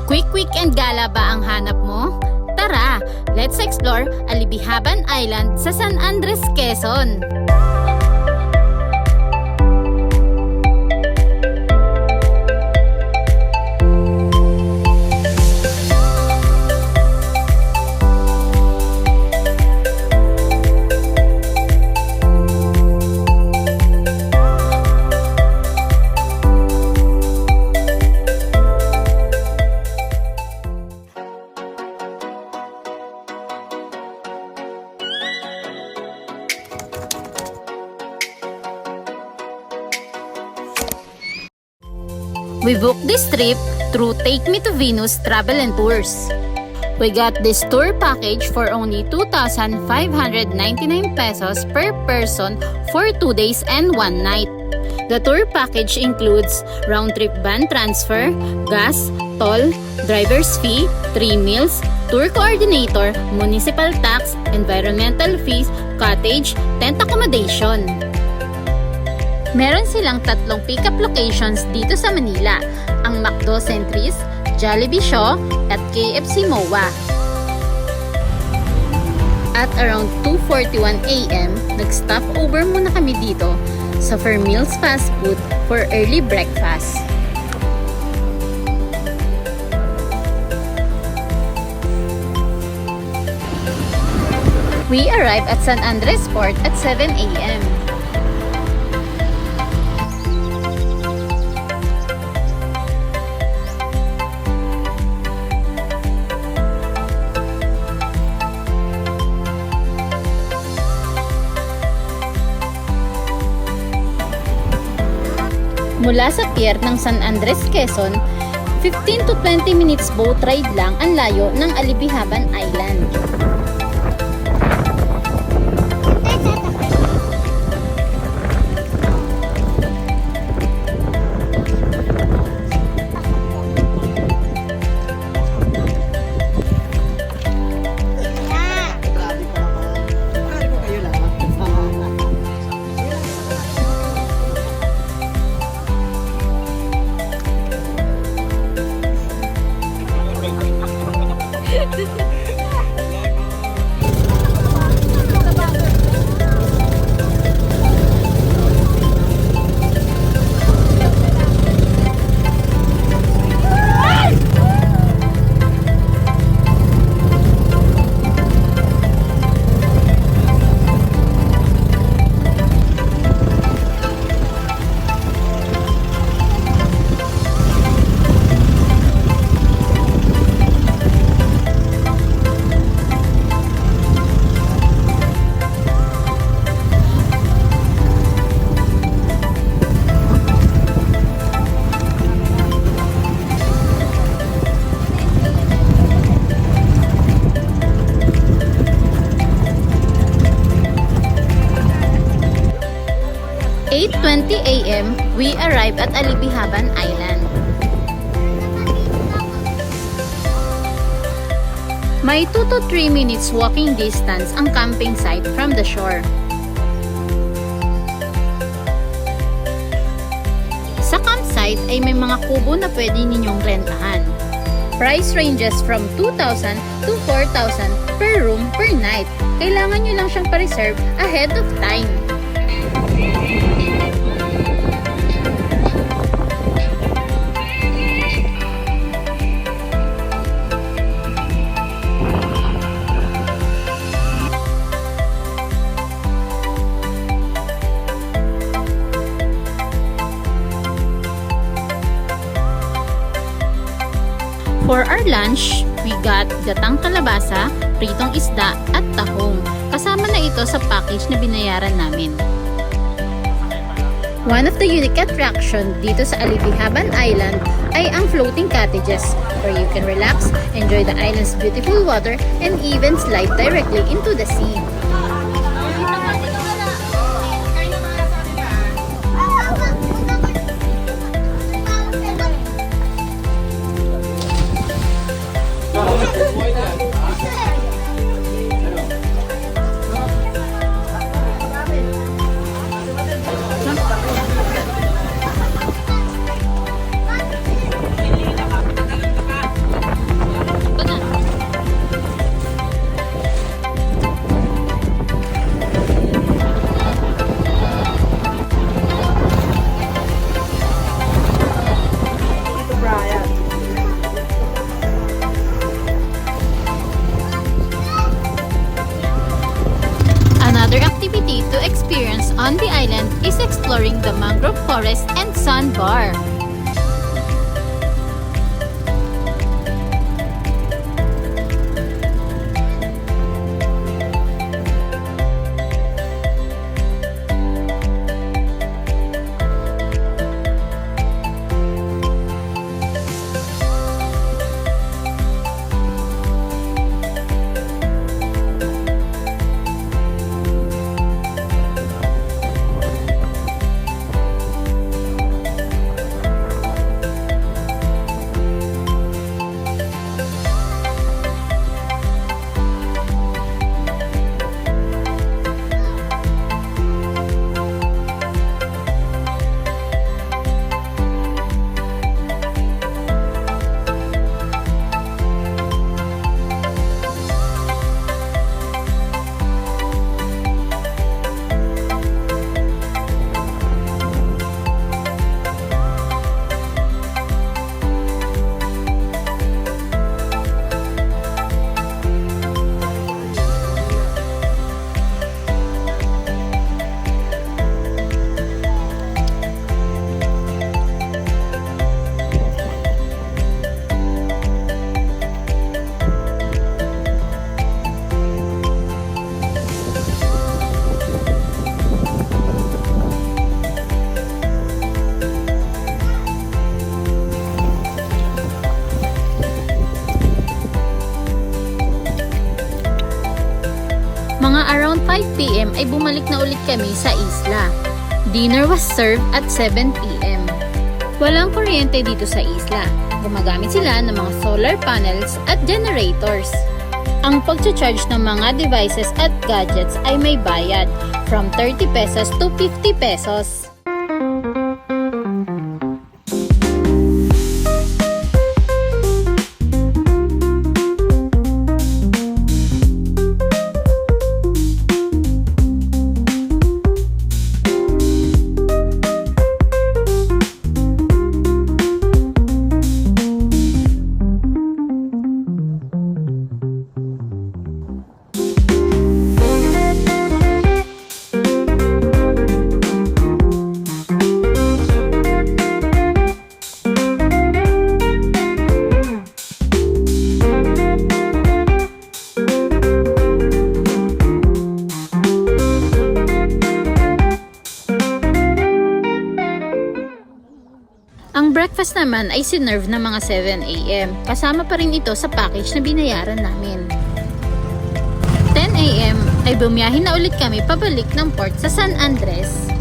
Quick weekend gala ba ang hanap mo? Tara, let's explore Alibihaban Island sa San Andres, Quezon. We booked this trip through Take Me to Venus Travel and Tours. We got this tour package for only 2,599 pesos per person for 2 days and 1 night. The tour package includes round-trip van transfer, gas, toll, driver's fee, 3 meals, tour coordinator, municipal tax, environmental fees, cottage, tent accommodation. Meron silang 3 pick-up locations dito sa Manila, ang McDo Centris, Jollibee Shaw, at KFC MOA. At around 2:41 AM, nag-stop over muna kami dito sa Fermil's Fast Food for early breakfast. We arrived at San Andres Port at 7 AM. Mula sa pier ng San Andres, Quezon, 15 to 20 minutes boat ride lang ang layo ng Alibihaban Island. At 8:20 AM, we arrived at Alibihaban Island. May 2 to 3 minutes walking distance ang camping site from the shore. Sa campsite ay may mga kubo na pwede ninyong rentahan. Price ranges from 2,000 to 4,000 per room per night. Kailangan nyo lang siyang pa-reserve ahead of time. For our lunch, we got gatang kalabasa, pritong isda, at tahong. Kasama na ito sa package na binayaran namin. One of the unique attraction dito sa Alibihaban Island ay ang floating cottages where you can relax, enjoy the island's beautiful water, and even slide directly into the sea. exploring the mangrove forest and sandbar. Mga around 5 p.m. ay bumalik na ulit kami sa isla. Dinner was served at 7 p.m. Walang kuryente dito sa isla. Gumagamit sila ng mga solar panels at generators. Ang pag-charge ng mga devices at gadgets ay may bayad from 30 pesos to 50 pesos. Ang breakfast naman ay sinerve ng mga 7 a.m. Kasama pa rin ito sa package na binayaran namin. 10 a.m. ay bumiyahin na ulit kami pabalik ng port sa San Andres.